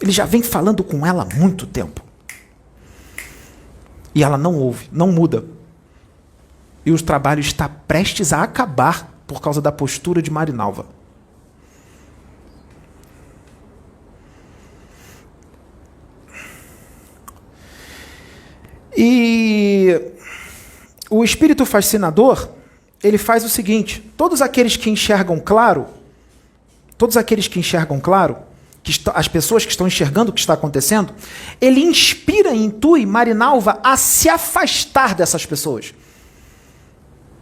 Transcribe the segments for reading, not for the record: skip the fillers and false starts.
Ele já vem falando com ela há muito tempo. E ela não ouve, não muda. E o trabalho está prestes a acabar por causa da postura de Marinalva. E o espírito fascinador, ele faz o seguinte: todos aqueles que enxergam claro, as pessoas que estão enxergando o que está acontecendo, ele inspira e intui Marinalva a se afastar dessas pessoas.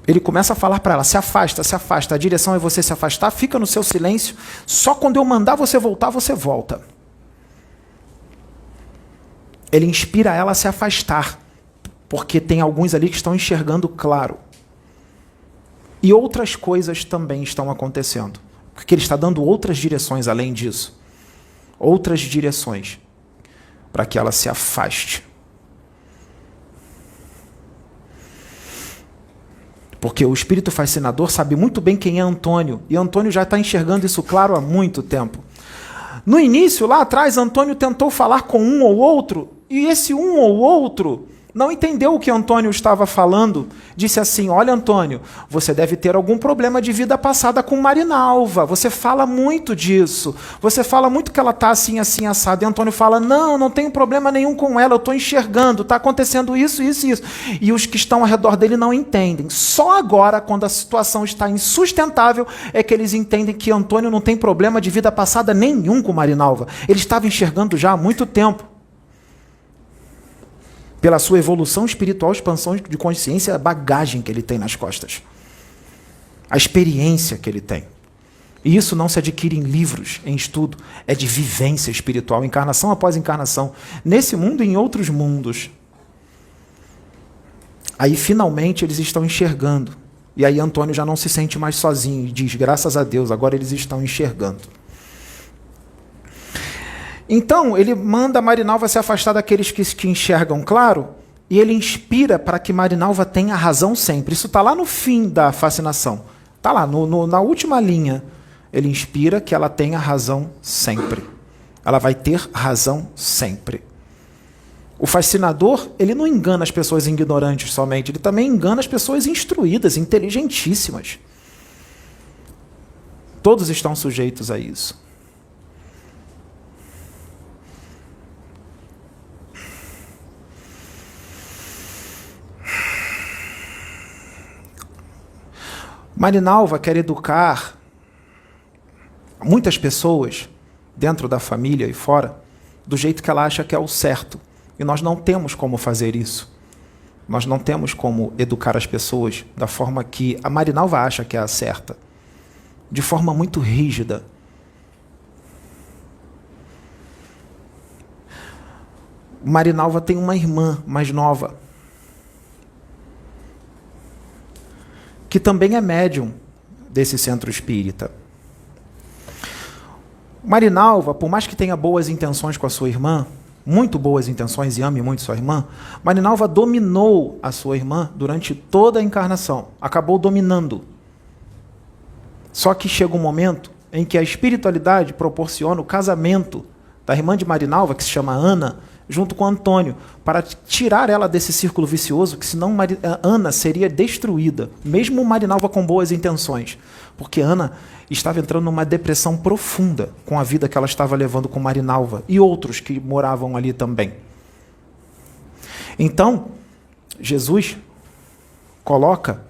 Ele começa a falar para ela: se afasta, a direção é você se afastar, fica no seu silêncio, só quando eu mandar você voltar, você volta. Ele inspira ela a se afastar, porque tem alguns ali que estão enxergando claro. E outras coisas também estão acontecendo, porque ele está dando outras direções além disso. Outras direções para que ela se afaste. Porque o espírito fascinador sabe muito bem quem é Antônio, e Antônio já está enxergando isso claro há muito tempo. No início, lá atrás, Antônio tentou falar com um ou outro, e esse um ou outro não entendeu o que Antônio estava falando. Disse assim: olha, Antônio, você deve ter algum problema de vida passada com Marinalva. Você fala muito disso. Você fala muito que ela está assim, assim, assada. E Antônio fala: não tenho problema nenhum com ela. Eu estou enxergando. Está acontecendo isso, isso e isso. E os que estão ao redor dele não entendem. Só agora, quando a situação está insustentável, é que eles entendem que Antônio não tem problema de vida passada nenhum com Marinalva. Ele estava enxergando já há muito tempo. Pela sua evolução espiritual, expansão de consciência, a bagagem que ele tem nas costas. A experiência que ele tem. E isso não se adquire em livros, em estudo. É de vivência espiritual, encarnação após encarnação. Nesse mundo e em outros mundos. Aí, finalmente, eles estão enxergando. E aí, Antônio já não se sente mais sozinho. E diz: graças a Deus, agora eles estão enxergando. Então, ele manda Marinalva se afastar daqueles que enxergam claro, e ele inspira para que Marinalva tenha razão sempre. Isso está lá no fim da fascinação. Está lá, na última linha. Ele inspira que ela tenha razão sempre. Ela vai ter razão sempre. O fascinador, ele não engana as pessoas ignorantes somente, ele também engana as pessoas instruídas, inteligentíssimas. Todos estão sujeitos a isso. Marinalva quer educar muitas pessoas, dentro da família e fora, do jeito que ela acha que é o certo. E nós não temos como fazer isso. Nós não temos como educar as pessoas da forma que a Marinalva acha que é a certa. De forma muito rígida. Marinalva tem uma irmã mais nova, que também é médium desse centro espírita. Marinalva, por mais que tenha boas intenções com a sua irmã, muito boas intenções e ame muito sua irmã, Marinalva dominou a sua irmã durante toda a encarnação, acabou dominando. Só que chega um momento em que a espiritualidade proporciona o casamento da irmã de Marinalva, que se chama Ana, junto com Antônio, para tirar ela desse círculo vicioso, que senão Ana seria destruída, mesmo Marinalva com boas intenções, porque Ana estava entrando numa depressão profunda com a vida que ela estava levando com Marinalva e outros que moravam ali também. Então, Jesus coloca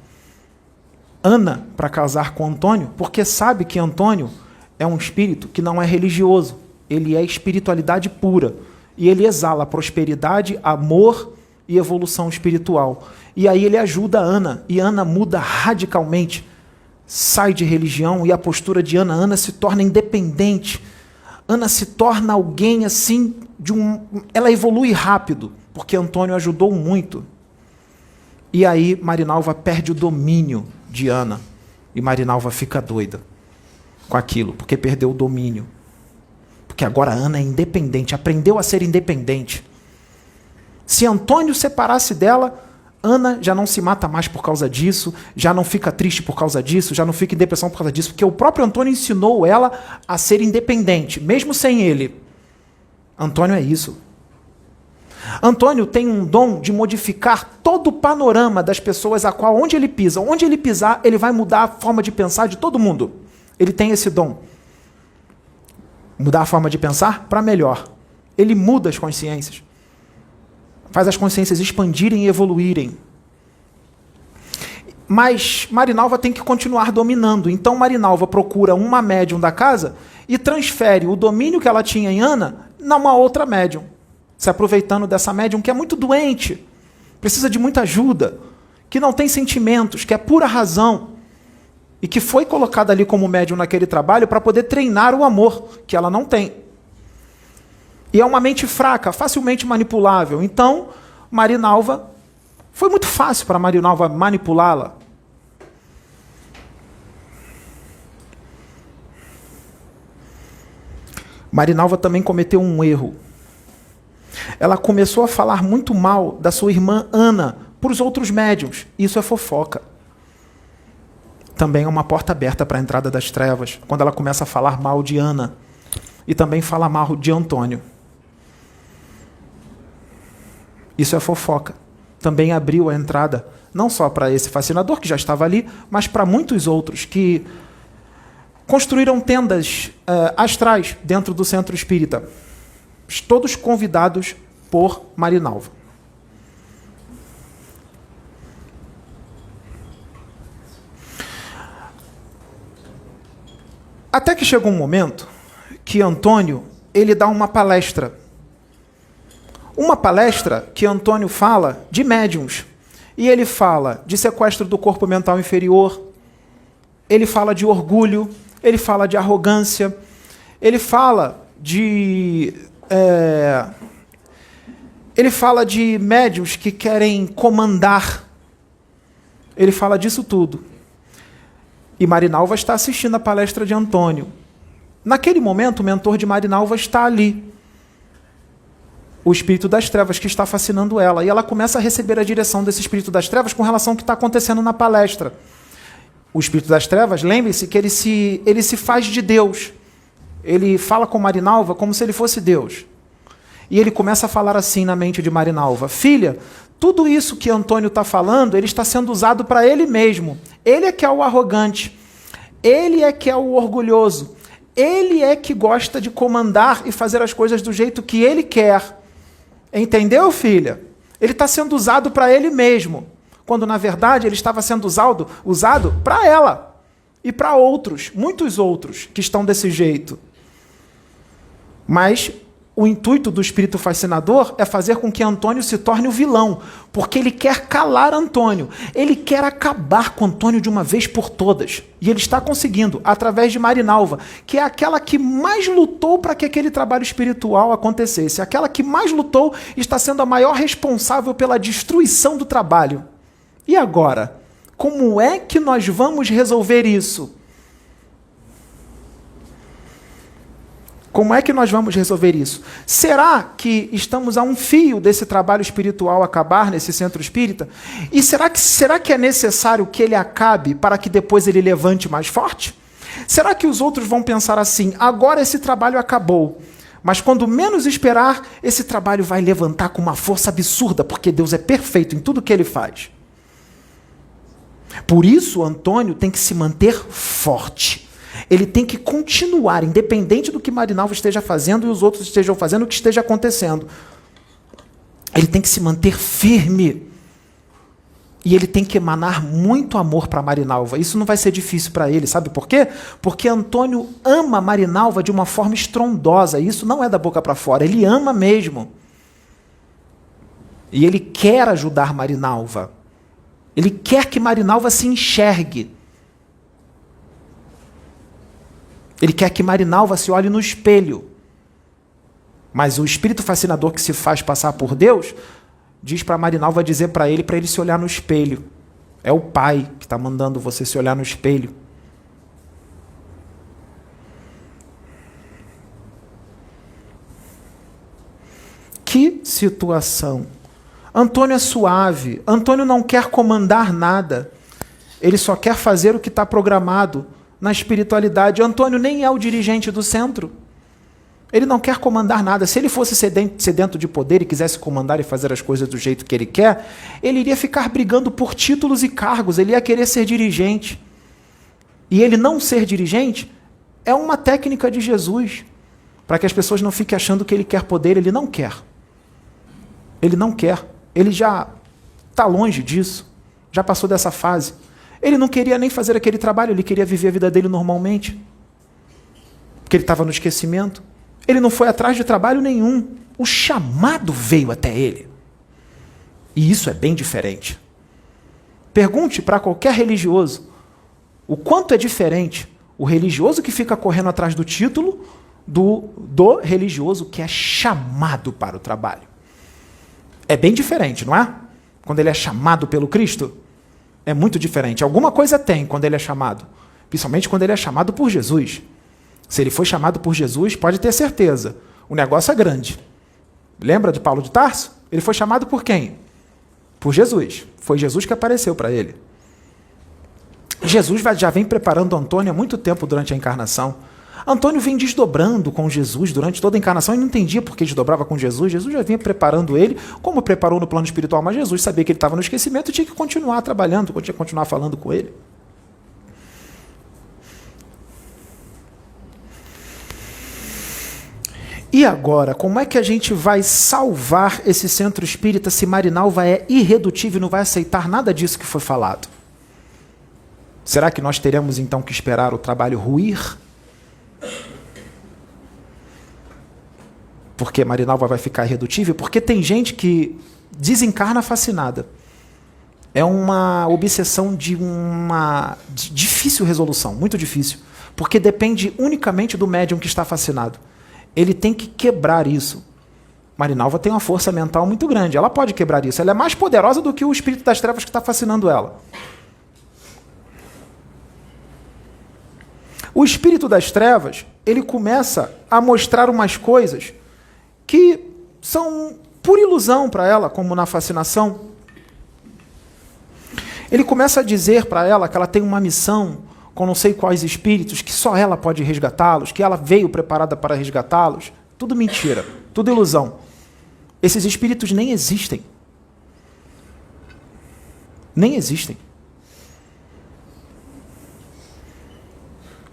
Ana para casar com Antônio, porque sabe que Antônio é um espírito que não é religioso, ele é espiritualidade pura. E ele exala prosperidade, amor e evolução espiritual. E aí ele ajuda a Ana, e Ana muda radicalmente, sai de religião, e a postura de Ana se torna independente. Ana se torna alguém assim, ela evolui rápido, porque Antônio ajudou muito. E aí Marinalva perde o domínio de Ana, e Marinalva fica doida com aquilo, porque perdeu o domínio. Porque agora a Ana é independente, aprendeu a ser independente. Se Antônio separasse dela, Ana já não se mata mais por causa disso, já não fica triste por causa disso, já não fica em depressão por causa disso, porque o próprio Antônio ensinou ela a ser independente, mesmo sem ele. Antônio é isso. Antônio tem um dom de modificar todo o panorama das pessoas a qual, onde ele pisa. Onde ele pisar, ele vai mudar a forma de pensar de todo mundo. Ele tem esse dom. Mudar a forma de pensar para melhor. Ele muda as consciências. Faz as consciências expandirem e evoluírem. Mas Marinalva tem que continuar dominando. Então Marinalva procura uma médium da casa e transfere o domínio que ela tinha em Ana numa outra médium. Se aproveitando dessa médium que é muito doente, precisa de muita ajuda, que não tem sentimentos, que é pura razão, e que foi colocada ali como médium naquele trabalho para poder treinar o amor, que ela não tem. E é uma mente fraca, facilmente manipulável. Então, Marinalva, foi muito fácil para Marinalva manipulá-la. Marinalva também cometeu um erro. Ela começou a falar muito mal da sua irmã Ana para os outros médiuns. Isso é fofoca. Também é uma porta aberta para a entrada das trevas, quando ela começa a falar mal de Ana. E também fala mal de Antônio. Isso é fofoca. Também abriu a entrada, não só para esse fascinador, que já estava ali, mas para muitos outros que construíram tendas astrais dentro do centro espírita. Todos convidados por Marinalva. Até que chegou um momento que Antônio, ele dá uma palestra. Uma palestra que Antônio fala de médiuns. E ele fala de sequestro do corpo mental inferior, ele fala de orgulho, ele fala de arrogância, ele fala de médiuns que querem comandar. Ele fala disso tudo. E Marinalva está assistindo a palestra de Antônio. Naquele momento, o mentor de Marinalva está ali. O espírito das trevas que está fascinando ela. E ela começa a receber a direção desse espírito das trevas com relação ao que está acontecendo na palestra. O espírito das trevas, lembre-se que ele se faz de Deus. Ele fala com Marinalva como se ele fosse Deus. E ele começa a falar assim na mente de Marinalva: filha, tudo isso que Antônio está falando, ele está sendo usado para ele mesmo. Ele é que é o arrogante. Ele é que é o orgulhoso. Ele é que gosta de comandar e fazer as coisas do jeito que ele quer. Entendeu, filha? Ele está sendo usado para ele mesmo. Quando, na verdade, ele estava sendo usado para ela. E para outros, muitos outros, que estão desse jeito. Mas o intuito do espírito fascinador é fazer com que Antônio se torne o vilão, porque ele quer calar Antônio, ele quer acabar com Antônio de uma vez por todas. E ele está conseguindo, através de Marinalva, que é aquela que mais lutou para que aquele trabalho espiritual acontecesse. Aquela que mais lutou está sendo a maior responsável pela destruição do trabalho. E agora? Como é que nós vamos resolver isso? Como é que nós vamos resolver isso? Será que estamos a um fio desse trabalho espiritual acabar nesse centro espírita? E será que é necessário que ele acabe para que depois ele levante mais forte? Será que os outros vão pensar assim: agora esse trabalho acabou, mas quando menos esperar, esse trabalho vai levantar com uma força absurda, porque Deus é perfeito em tudo que ele faz? Por isso, Antônio tem que se manter forte. Ele tem que continuar, independente do que Marinalva esteja fazendo e os outros estejam fazendo, o que esteja acontecendo. Ele tem que se manter firme. E ele tem que emanar muito amor para Marinalva. Isso não vai ser difícil para ele, sabe por quê? Porque Antônio ama Marinalva de uma forma estrondosa. Isso não é da boca para fora, ele ama mesmo. E ele quer ajudar Marinalva. Ele quer que Marinalva se enxergue. Ele quer que Marinalva se olhe no espelho. Mas o espírito fascinador que se faz passar por Deus diz para Marinalva dizer para ele se olhar no espelho. É o Pai que está mandando você se olhar no espelho. Que situação! Antônio é suave. Antônio não quer comandar nada. Ele só quer fazer o que está programado na espiritualidade. Antônio nem é o dirigente do centro. Ele não quer comandar nada. Se ele fosse sedento de poder e quisesse comandar e fazer as coisas do jeito que ele quer, ele iria ficar brigando por títulos e cargos, ele ia querer ser dirigente. E ele não ser dirigente é uma técnica de Jesus, para que as pessoas não fiquem achando que ele quer poder. Ele não quer. Ele não quer. Ele já está longe disso, já passou dessa fase. Ele não queria nem fazer aquele trabalho, ele queria viver a vida dele normalmente, porque ele estava no esquecimento. Ele não foi atrás de trabalho nenhum. O chamado veio até ele. E isso é bem diferente. Pergunte para qualquer religioso o quanto é diferente o religioso que fica correndo atrás do título do religioso que é chamado para o trabalho. É bem diferente, não é? Quando ele é chamado pelo Cristo, é muito diferente. Alguma coisa tem quando ele é chamado, principalmente quando ele é chamado por Jesus. Se ele foi chamado por Jesus, pode ter certeza, o negócio é grande. Lembra de Paulo de Tarso? Ele foi chamado por quem? Por Jesus. Foi Jesus que apareceu para ele. Jesus já vem preparando Antônio há muito tempo durante a encarnação. Antônio vem desdobrando com Jesus durante toda a encarnação e não entendia por que desdobrava com Jesus. Jesus já vinha preparando ele, como preparou no plano espiritual, mas Jesus sabia que ele estava no esquecimento e tinha que continuar trabalhando, tinha que continuar falando com ele. E agora, como é que a gente vai salvar esse centro espírita se Marinalva é irredutível e não vai aceitar nada disso que foi falado? Será que nós teremos então que esperar o trabalho ruir? Porque Marinalva vai ficar irredutível? Porque tem gente que desencarna fascinada. É uma obsessão de difícil resolução, muito difícil. Porque depende unicamente do médium que está fascinado. Ele tem que quebrar isso. Marinalva tem uma força mental muito grande. Ela pode quebrar isso. Ela é mais poderosa do que o espírito das trevas que está fascinando ela. O espírito das trevas, ele começa a mostrar umas coisas que são por ilusão para ela, como na fascinação. Ele começa a dizer para ela que ela tem uma missão com não sei quais espíritos, que só ela pode resgatá-los, que ela veio preparada para resgatá-los. Tudo mentira, tudo ilusão. Esses espíritos nem existem. Nem existem.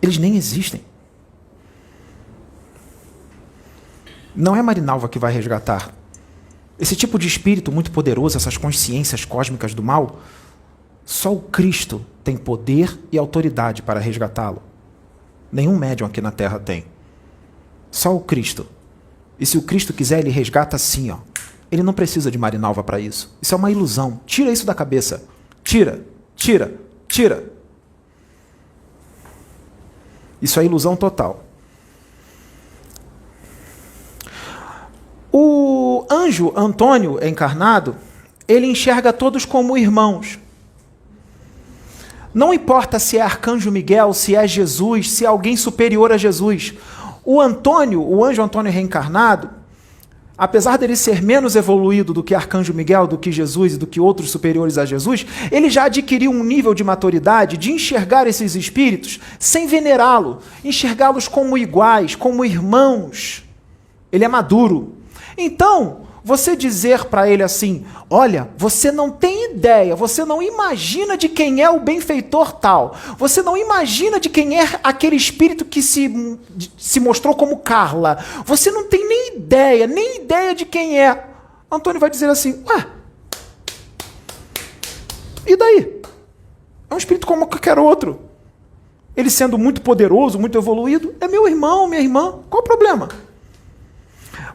Eles nem existem. Não é Marinalva que vai resgatar. Esse tipo de espírito muito poderoso, essas consciências cósmicas do mal, só o Cristo tem poder e autoridade para resgatá-lo. Nenhum médium aqui na Terra tem. Só o Cristo. E se o Cristo quiser, ele resgata sim, ó. Ele não precisa de Marinalva para isso. Isso é uma ilusão. Tira isso da cabeça. Tira, tira, tira. Isso é ilusão total. O anjo Antônio encarnado, ele enxerga todos como irmãos. Não importa se é Arcanjo Miguel, se é Jesus, se é alguém superior a Jesus. O anjo Antônio reencarnado, apesar dele ser menos evoluído do que Arcanjo Miguel, do que Jesus e do que outros superiores a Jesus, ele já adquiriu um nível de maturidade de enxergar esses espíritos sem venerá-lo, enxergá-los como iguais, como irmãos. Ele é maduro. Então, você dizer para ele assim, olha, você não tem ideia, você não imagina de quem é o benfeitor tal, você não imagina de quem é aquele espírito que se mostrou como Carla, você não tem nem ideia de quem é. Antônio vai dizer assim, ué, e daí? É um espírito como qualquer outro. Ele sendo muito poderoso, muito evoluído, é meu irmão, minha irmã, qual o problema?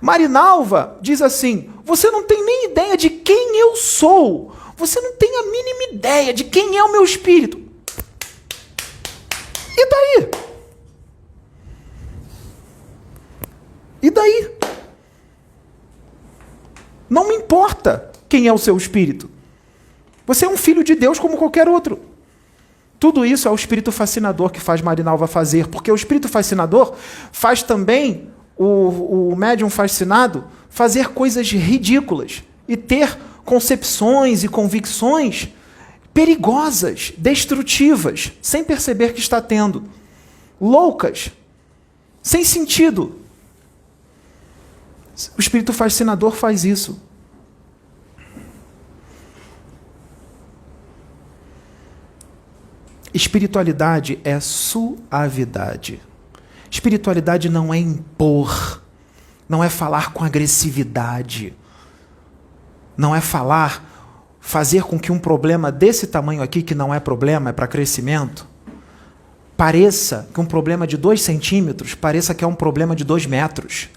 Marinalva diz assim, você não tem nem ideia de quem eu sou, você não tem a mínima ideia de quem é o meu espírito. E daí? E daí? Não me importa quem é o seu espírito. Você é um filho de Deus como qualquer outro. Tudo isso é o espírito fascinador que faz Marinalva fazer, porque o espírito fascinador faz também o médium fascinado fazer coisas ridículas e ter concepções e convicções perigosas, destrutivas, sem perceber que está tendo, loucas, sem sentido. O espírito fascinador faz isso. Espiritualidade é suavidade. Espiritualidade não é impor, não é falar com agressividade, não é fazer com que um problema desse tamanho aqui, que não é problema, é para crescimento, pareça que um problema de 2 centímetros, pareça que é um problema de 2 metros.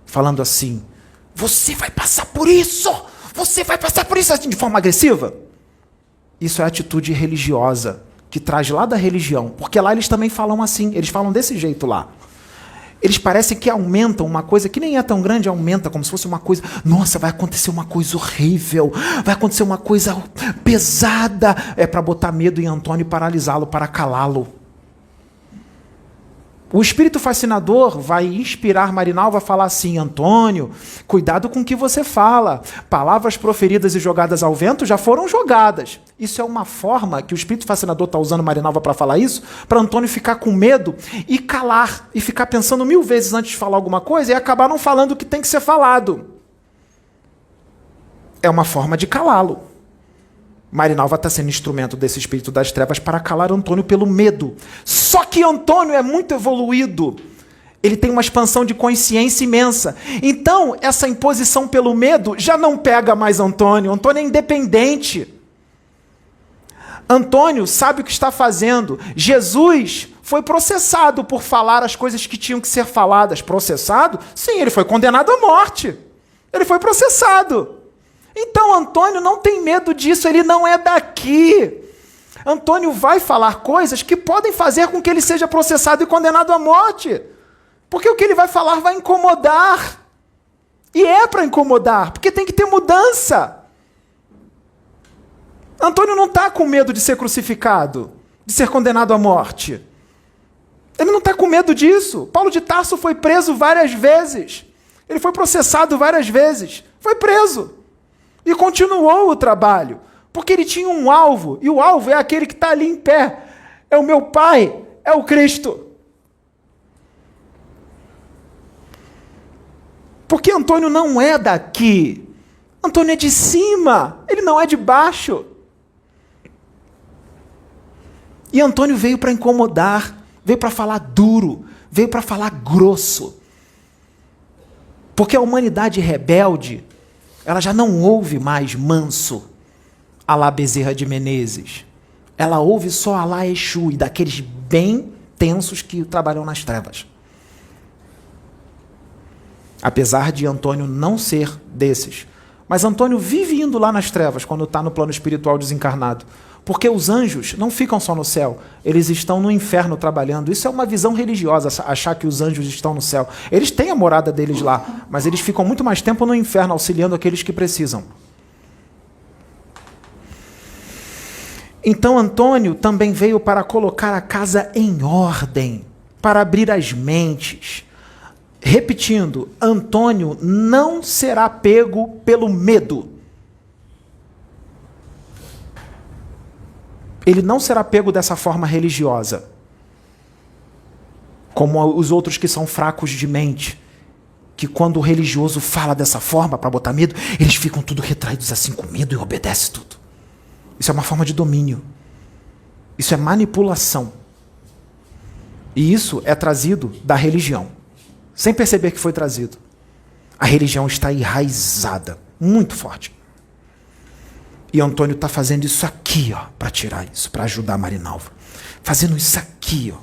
Falando assim, você vai passar por isso, assim, de forma agressiva. Isso é atitude religiosa, que traz lá da religião, porque lá eles também falam assim, eles falam desse jeito lá. Eles parecem que aumentam uma coisa que nem é tão grande, aumenta como se fosse uma coisa, nossa, vai acontecer uma coisa horrível, vai acontecer uma coisa pesada, é para botar medo em Antônio e paralisá-lo, para calá-lo. O espírito fascinador vai inspirar Marinalva a falar assim, Antônio, cuidado com o que você fala. Palavras proferidas e jogadas ao vento já foram jogadas. Isso é uma forma que o espírito fascinador está usando Marinalva para falar isso, para Antônio ficar com medo e calar, e ficar pensando 1000 vezes antes de falar alguma coisa e acabar não falando o que tem que ser falado. É uma forma de calá-lo. Marinalva está sendo instrumento desse espírito das trevas para calar Antônio pelo medo. Só que Antônio é muito evoluído. Ele tem uma expansão de consciência imensa. Então, essa imposição pelo medo já não pega mais Antônio. Antônio é independente. Antônio sabe o que está fazendo. Jesus foi processado por falar as coisas que tinham que ser faladas. Processado? Sim, ele foi condenado à morte. Ele foi processado. Então Antônio não tem medo disso, ele não é daqui. Antônio vai falar coisas que podem fazer com que ele seja processado e condenado à morte. Porque o que ele vai falar vai incomodar. E é para incomodar, porque tem que ter mudança. Antônio não está com medo de ser crucificado, de ser condenado à morte. Ele não está com medo disso. Paulo de Tarso foi preso várias vezes. Ele foi processado várias vezes. Foi preso. E continuou o trabalho, porque ele tinha um alvo, e o alvo é aquele que está ali em pé. É o meu Pai, é o Cristo. Porque Antônio não é daqui. Antônio é de cima, ele não é de baixo. E Antônio veio para incomodar, veio para falar duro, veio para falar grosso. Porque a humanidade rebelde, ela já não ouve mais manso, a lá Bezerra de Menezes. Ela ouve só a lá Exu, e daqueles bem tensos que trabalham nas trevas. Apesar de Antônio não ser desses. Mas Antônio vive indo lá nas trevas, quando está no plano espiritual desencarnado. Porque os anjos não ficam só no céu, eles estão no inferno trabalhando. Isso é uma visão religiosa, achar que os anjos estão no céu. Eles têm a morada deles lá, mas eles ficam muito mais tempo no inferno, auxiliando aqueles que precisam. Então Antônio também veio para colocar a casa em ordem, para abrir as mentes. Repetindo, Antônio não será pego pelo medo. Ele não será pego dessa forma religiosa, como os outros que são fracos de mente, que quando o religioso fala dessa forma para botar medo, eles ficam tudo retraídos assim com medo e obedecem tudo. Isso é uma forma de domínio. Isso é manipulação. E isso é trazido da religião, sem perceber que foi trazido. A religião está enraizada, muito forte. E Antônio está fazendo isso aqui, ó, para tirar isso, para ajudar a Marinalva. Fazendo isso aqui, ó.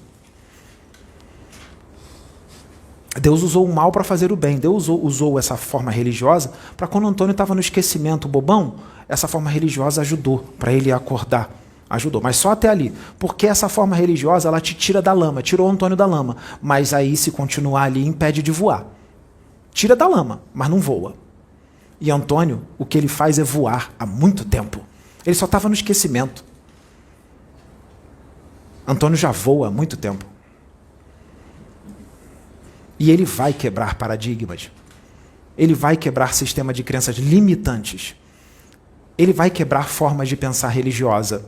Deus usou o mal para fazer o bem. Deus usou essa forma religiosa para quando Antônio estava no esquecimento bobão, essa forma religiosa ajudou para ele acordar. Ajudou, mas só até ali. Porque essa forma religiosa, ela te tira da lama, tirou Antônio da lama. Mas aí, se continuar ali, impede de voar. Tira da lama, mas não voa. E Antônio, o que ele faz é voar há muito tempo. Ele só estava no esquecimento. Antônio já voa há muito tempo. E ele vai quebrar paradigmas. Ele vai quebrar sistema de crenças limitantes. Ele vai quebrar formas de pensar religiosa.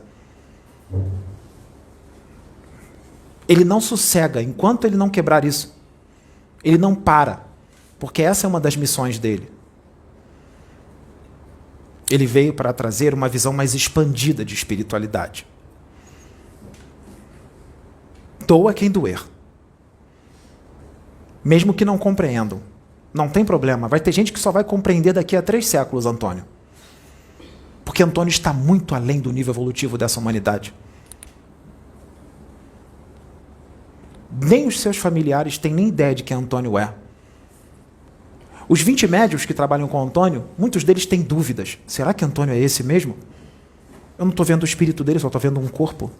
Ele não sossega enquanto ele não quebrar isso. Ele não para. porque essa é uma das missões dele. Ele veio para trazer uma visão mais expandida de espiritualidade. Doa quem doer. Mesmo que não compreendam. Não tem problema. Vai ter gente que só vai compreender daqui a 3 séculos, Antônio. Porque Antônio está muito além do nível evolutivo dessa humanidade. Nem os seus familiares têm nem ideia de quem Antônio é. Os 20 médios que trabalham com Antônio, muitos deles têm dúvidas. Será que Antônio é esse mesmo? Eu não estou vendo o espírito dele, só estou vendo um corpo.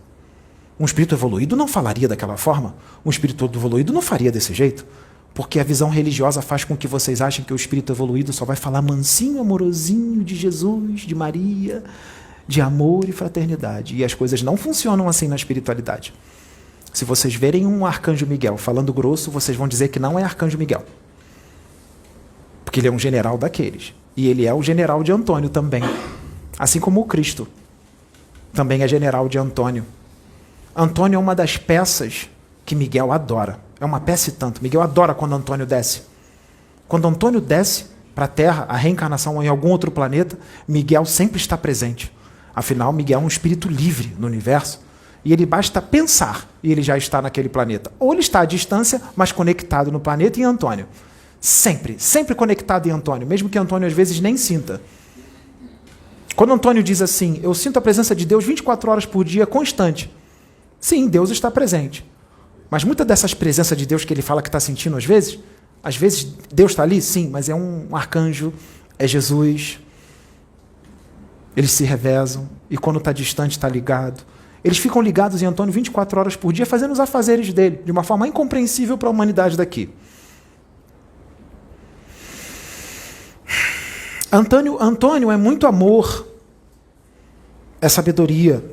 Um espírito evoluído não falaria daquela forma. Um espírito evoluído não faria desse jeito. Porque a visão religiosa faz com que vocês achem que o espírito evoluído só vai falar mansinho, amorosinho de Jesus, de Maria, de amor e fraternidade. E as coisas não funcionam assim na espiritualidade. Se vocês verem um arcanjo Miguel falando grosso, vocês vão dizer que não é arcanjo Miguel. Porque ele é um general daqueles. E ele é o general de Antônio também. Assim como o Cristo também é general de Antônio. Antônio é uma das peças que Miguel adora. É uma peça e tanto. Miguel adora quando Antônio desce. Quando Antônio desce para a Terra, a reencarnação em algum outro planeta, Miguel sempre está presente. Afinal, Miguel é um espírito livre no universo. E ele basta pensar e ele já está naquele planeta. Ou ele está à distância, mas conectado no planeta em Antônio. Sempre, sempre conectado em Antônio, mesmo que Antônio às vezes nem sinta. Quando Antônio diz assim, eu sinto a presença de Deus 24 horas por dia, constante. Sim, Deus está presente. Mas muita dessas presenças de Deus que ele fala que está sentindo às vezes Deus está ali, sim, mas é um arcanjo, é Jesus. Eles se revezam, e quando está distante está ligado. Eles ficam ligados em Antônio 24 horas por dia, fazendo os afazeres dele, de uma forma incompreensível para a humanidade daqui. Antônio é muito amor, é sabedoria.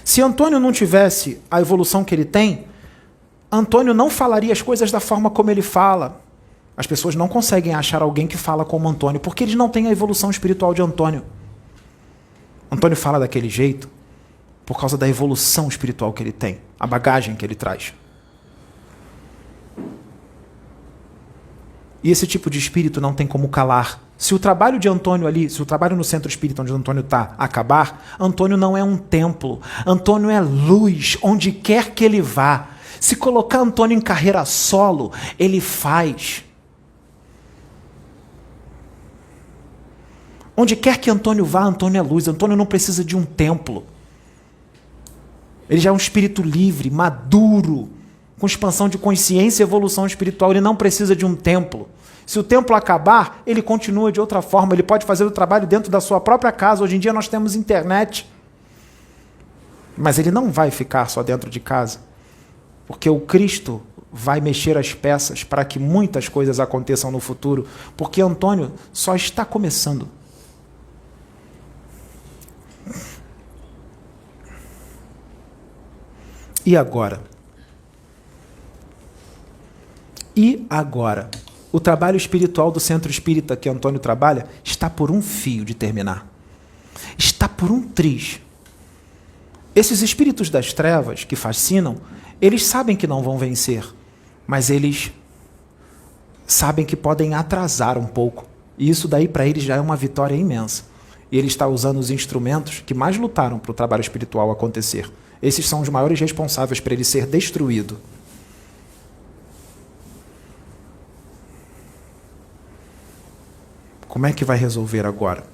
Se Antônio não tivesse a evolução que ele tem, Antônio não falaria as coisas da forma como ele fala. As pessoas não conseguem achar alguém que fala como Antônio, porque eles não têm a evolução espiritual de Antônio. Antônio fala daquele jeito por causa da evolução espiritual que ele tem, a bagagem que ele traz. E esse tipo de espírito não tem como calar. Se o trabalho de Antônio ali, se o trabalho no centro espírita onde Antônio está acabar, Antônio não é um templo. Antônio é luz, onde quer que ele vá. Se colocar Antônio em carreira solo, ele faz. Onde quer que Antônio vá, Antônio é luz. Antônio não precisa de um templo. Ele já é um espírito livre, maduro, com expansão de consciência e evolução espiritual. Ele não precisa de um templo. Se o templo acabar, ele continua de outra forma. Ele pode fazer o trabalho dentro da sua própria casa. Hoje em dia nós temos internet. Mas ele não vai ficar só dentro de casa. Porque o Cristo vai mexer as peças para que muitas coisas aconteçam no futuro. Porque Antônio só está começando. E agora? E agora? O trabalho espiritual do centro espírita que Antônio trabalha está por um fio de terminar. Está por um triz. Esses espíritos das trevas que fascinam, eles sabem que não vão vencer, mas eles sabem que podem atrasar um pouco. E isso daí para eles já é uma vitória imensa. E ele está usando os instrumentos que mais lutaram para o trabalho espiritual acontecer. Esses são os maiores responsáveis para ele ser destruído. Como é que vai resolver agora?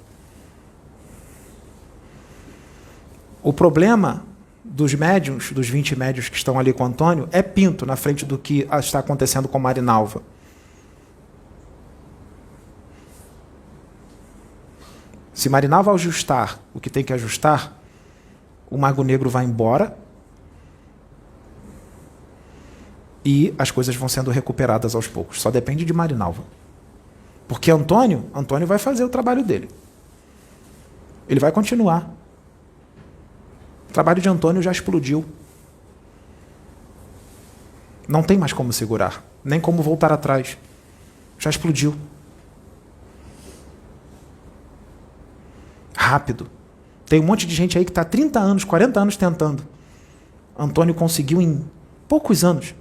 O problema dos médiuns, dos 20 médiuns que estão ali com Antônio, é pinto na frente do que está acontecendo com Marinalva. Se Marinalva ajustar o que tem que ajustar, o Mago Negro vai embora e as coisas vão sendo recuperadas aos poucos. Só depende de Marinalva. Porque Antônio vai fazer o trabalho dele. Ele vai continuar. O trabalho de Antônio já explodiu. Não tem mais como segurar, nem como voltar atrás. Já explodiu. Rápido. Tem um monte de gente aí que está 30 anos, 40 anos tentando. Antônio conseguiu em poucos anos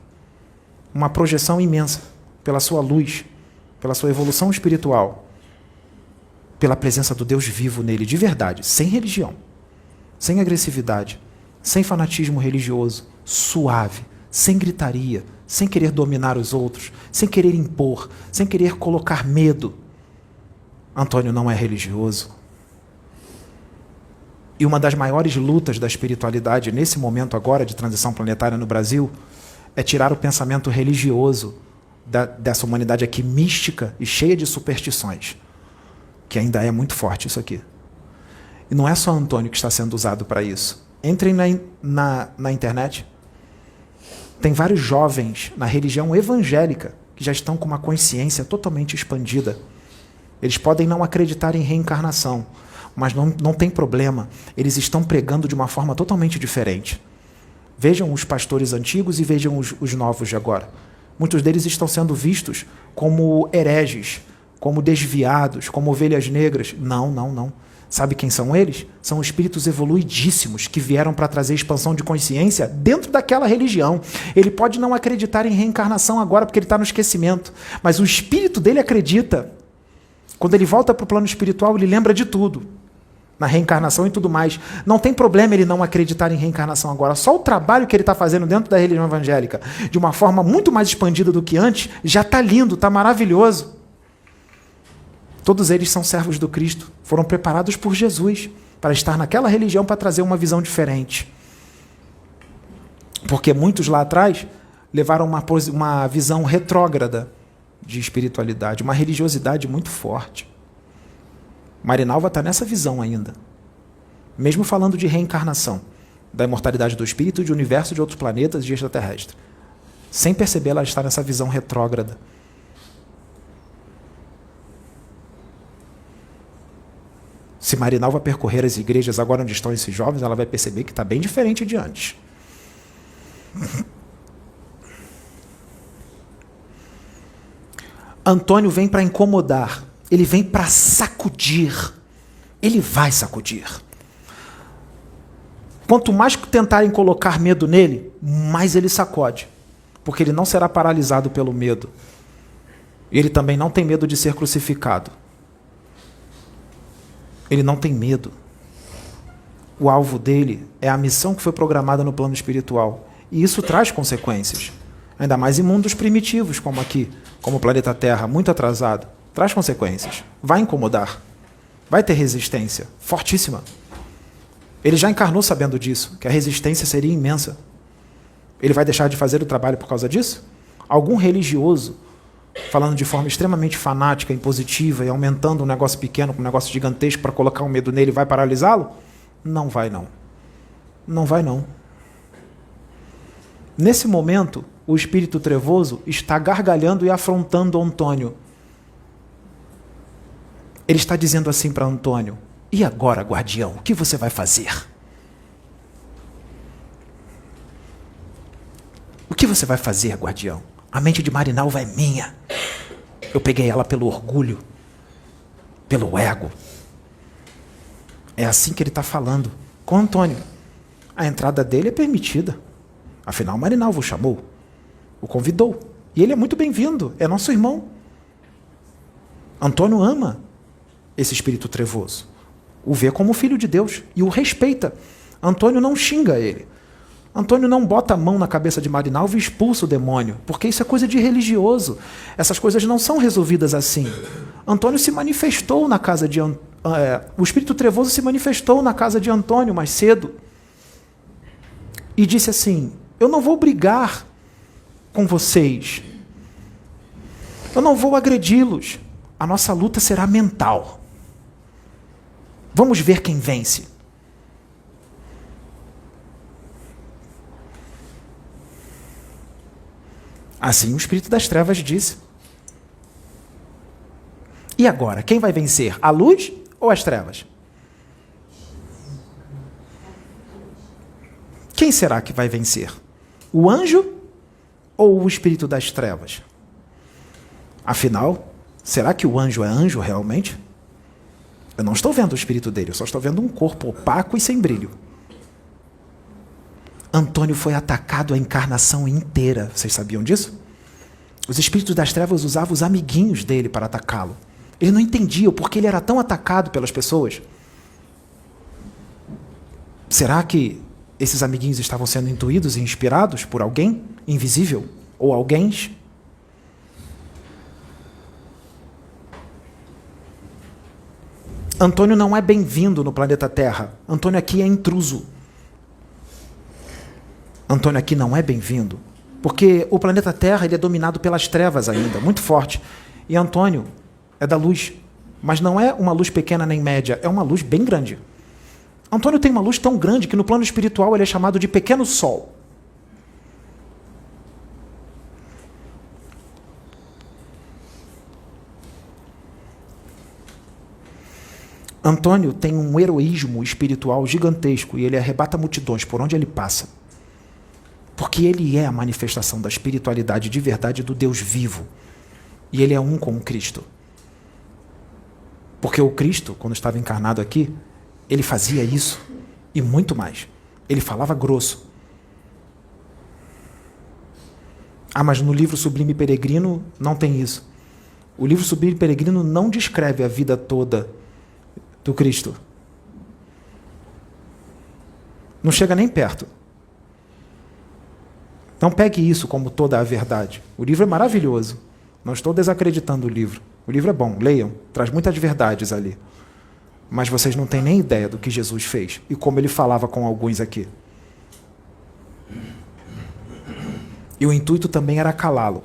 uma projeção imensa pela sua luz. pela sua evolução espiritual, pela presença do Deus vivo nele, de verdade, sem religião, sem agressividade, sem fanatismo religioso, suave, sem gritaria, sem querer dominar os outros, sem querer impor, sem querer colocar medo. Antônio não é religioso. E uma das maiores lutas da espiritualidade nesse momento agora de transição planetária no Brasil é tirar o pensamento religioso dessa humanidade aqui mística e cheia de superstições, que ainda é muito forte isso aqui. E não é só Antônio que está sendo usado para isso. Entrem na internet. Tem vários jovens na religião evangélica que já estão com uma consciência totalmente expandida. Eles podem não acreditar em reencarnação, mas não tem problema. Eles estão pregando de uma forma totalmente diferente. Vejam os pastores antigos e vejam os novos de agora. Muitos deles estão sendo vistos como hereges, como desviados, como ovelhas negras. Não. Sabe quem são eles? São espíritos evoluidíssimos que vieram para trazer expansão de consciência dentro daquela religião. Ele pode não acreditar em reencarnação agora porque ele está no esquecimento, mas o espírito dele acredita. Quando ele volta para o plano espiritual, ele lembra de tudo, na reencarnação e tudo mais. Não tem problema ele não acreditar em reencarnação agora. Só o trabalho que ele está fazendo dentro da religião evangélica, de uma forma muito mais expandida do que antes, já está lindo, está maravilhoso. Todos eles são servos do Cristo, foram preparados por Jesus para estar naquela religião para trazer uma visão diferente. Porque muitos lá atrás levaram uma visão retrógrada de espiritualidade, uma religiosidade muito forte. Marinalva está nessa visão ainda. Mesmo falando de reencarnação, da imortalidade do espírito, de universo, de outros planetas e de extraterrestre. Sem perceber, ela está nessa visão retrógrada. Se Marinalva percorrer as igrejas agora onde estão esses jovens, ela vai perceber que está bem diferente de antes. Antônio vem para incomodar, ele vem para sacudir. Ele vai sacudir. Quanto mais tentarem colocar medo nele, mais ele sacode. Porque ele não será paralisado pelo medo. Ele também não tem medo de ser crucificado. Ele não tem medo. O alvo dele é a missão que foi programada no plano espiritual. E isso traz consequências. Ainda mais em mundos primitivos, como aqui, como o planeta Terra, muito atrasado. Traz consequências. Vai incomodar. Vai ter resistência fortíssima. Ele já encarnou sabendo disso, que a resistência seria imensa. Ele vai deixar de fazer o trabalho por causa disso? Algum religioso, falando de forma extremamente fanática, impositiva e aumentando um negócio pequeno com um negócio gigantesco para colocar um medo nele, vai paralisá-lo? Não vai, não. Não vai, não. Nesse momento, o espírito trevoso está gargalhando e afrontando Antônio. Ele está dizendo assim para Antônio: e agora, guardião, o que você vai fazer? O que você vai fazer, guardião? A mente de Marinalva é minha. Eu peguei ela pelo orgulho, pelo ego. É assim que ele está falando com Antônio. A entrada dele é permitida. Afinal, Marinalva o chamou, o convidou. E ele é muito bem-vindo, é nosso irmão. Antônio ama esse espírito trevoso. O vê como filho de Deus e o respeita. Antônio não xinga ele. Antônio não bota a mão na cabeça de Marinalva e expulsa o demônio, porque isso é coisa de religioso. Essas coisas não são resolvidas assim. Antônio se manifestou na casa de... o espírito trevoso se manifestou na casa de Antônio mais cedo e disse assim: eu não vou brigar com vocês. Eu não vou agredi-los. A nossa luta será mental. Vamos ver quem vence. Assim o espírito das trevas disse. E agora, quem vai vencer? A luz ou as trevas? Quem será que vai vencer? O anjo ou o espírito das trevas? Afinal, será que o anjo é anjo realmente? Eu não estou vendo o espírito dele, eu só estou vendo um corpo opaco e sem brilho. Antônio foi atacado a encarnação inteira. Vocês sabiam disso? Os espíritos das trevas usavam os amiguinhos dele para atacá-lo. Ele não entendia o porquê ele era tão atacado pelas pessoas. Será que esses amiguinhos estavam sendo intuídos e inspirados por alguém invisível? Ou alguém? Antônio não é bem-vindo no planeta Terra. Antônio aqui é intruso. Antônio aqui não é bem-vindo. Porque o planeta Terra ele é dominado pelas trevas ainda, muito forte. E Antônio é da luz. Mas não é uma luz pequena nem média, é uma luz bem grande. Antônio tem uma luz tão grande que no plano espiritual ele é chamado de pequeno sol. Antônio tem um heroísmo espiritual gigantesco e ele arrebata multidões por onde ele passa. Porque ele é a manifestação da espiritualidade de verdade do Deus vivo. E ele é um com o Cristo. Porque o Cristo, quando estava encarnado aqui, ele fazia isso e muito mais. Ele falava grosso. Ah, mas no livro Sublime Peregrino não tem isso. O livro Sublime Peregrino não descreve a vida toda do Cristo. Não chega nem perto. Não pegue isso como toda a verdade. O livro é maravilhoso. Não estou desacreditando o livro. O livro é bom, leiam. Traz muitas verdades ali. Mas vocês não têm nem ideia do que Jesus fez e como ele falava com alguns aqui. E o intuito também era calá-lo.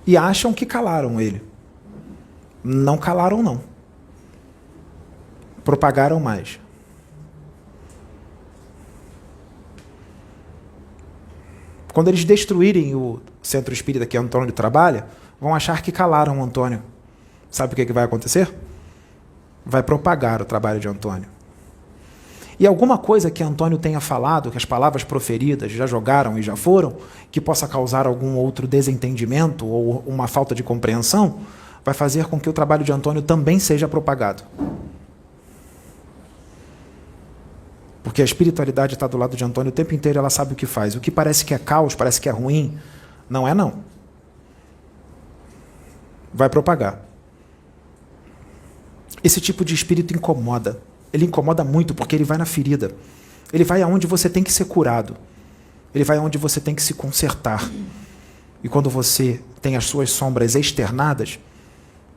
E acham que calaram ele. Não calaram, não. Propagaram mais. Quando eles destruírem o centro espírita que Antônio trabalha, vão achar que calaram o Antônio. Sabe o que vai acontecer? Vai propagar o trabalho de Antônio. E alguma coisa que Antônio tenha falado, que as palavras proferidas já jogaram e já foram, que possa causar algum outro desentendimento ou uma falta de compreensão, vai fazer com que o trabalho de Antônio também seja propagado. Porque a espiritualidade está do lado de Antônio o tempo inteiro, ela sabe o que faz. O que parece que é caos, parece que é ruim, não é não. Vai propagar. Esse tipo de espírito incomoda. Ele incomoda muito porque ele vai na ferida. Ele vai aonde você tem que ser curado. Ele vai aonde você tem que se consertar. E quando você tem as suas sombras externadas,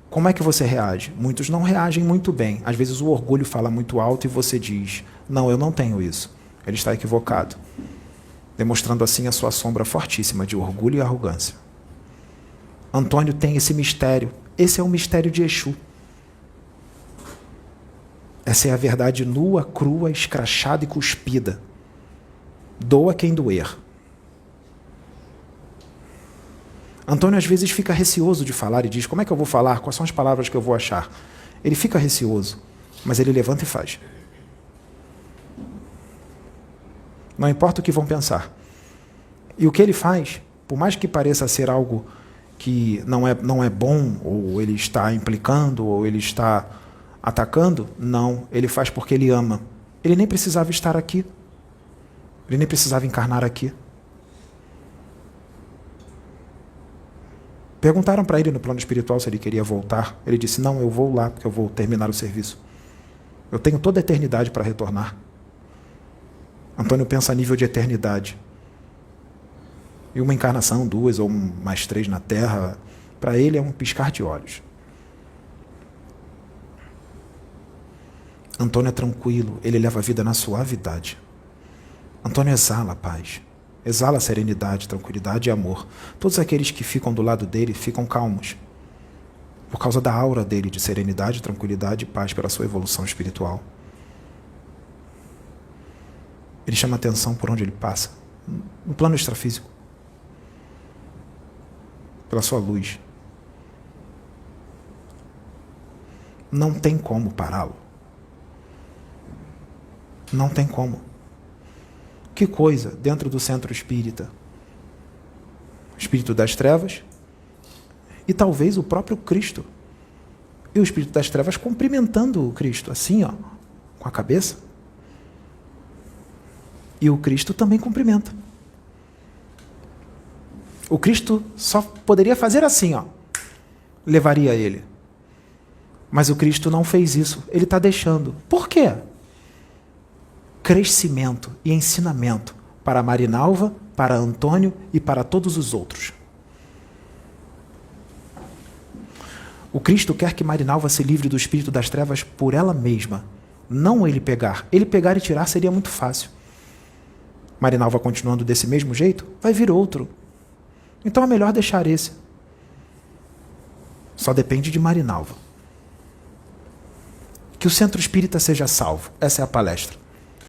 como é que você reage? Muitos não reagem muito bem. Às vezes o orgulho fala muito alto e você diz, não, eu não tenho isso. Ele está equivocado. Demonstrando assim a sua sombra fortíssima de orgulho e arrogância. Antônio tem esse mistério. Esse é o mistério de Exu. Essa é a verdade nua, crua, escrachada e cuspida. Doa quem doer. Antônio às vezes fica receoso de falar e diz, como é que eu vou falar? Quais são as palavras que eu vou achar? Ele fica receoso, mas ele levanta e faz. Não importa o que vão pensar. E o que ele faz, por mais que pareça ser algo que não é bom, ou ele está implicando, ou ele está atacando, não, ele faz porque ele ama. Ele nem precisava estar aqui. Ele nem precisava encarnar aqui. Perguntaram para ele no plano espiritual se ele queria voltar. Ele disse, não, eu vou lá, porque eu vou terminar o serviço. Eu tenho toda a eternidade para retornar. Antônio pensa a nível de eternidade. E uma encarnação, 2 ou mais 3 na Terra, para ele é um piscar de olhos. Antônio é tranquilo, ele leva a vida na suavidade. Antônio exala a paz, exala a serenidade, tranquilidade e amor. Todos aqueles que ficam do lado dele ficam calmos, por causa da aura dele de serenidade, tranquilidade e paz pela sua evolução espiritual. Ele chama atenção por onde ele passa, no plano extrafísico, pela sua luz. Não tem como pará-lo. Não tem como. Que coisa dentro do centro espírita? O espírito das trevas e talvez o próprio Cristo. E o espírito das trevas cumprimentando o Cristo, assim, ó, com a cabeça. E o Cristo também cumprimenta. O Cristo só poderia fazer assim, ó. Levaria ele. Mas o Cristo não fez isso. Ele está deixando. Por quê? Crescimento e ensinamento para Marinalva, para Antônio e para todos os outros. O Cristo quer que Marinalva se livre do espírito das trevas por ela mesma. Não ele pegar. Ele pegar e tirar seria muito fácil. Marinalva continuando desse mesmo jeito, vai vir outro. Então é melhor deixar esse. Só depende de Marinalva. Que o centro espírita seja salvo. Essa é a palestra.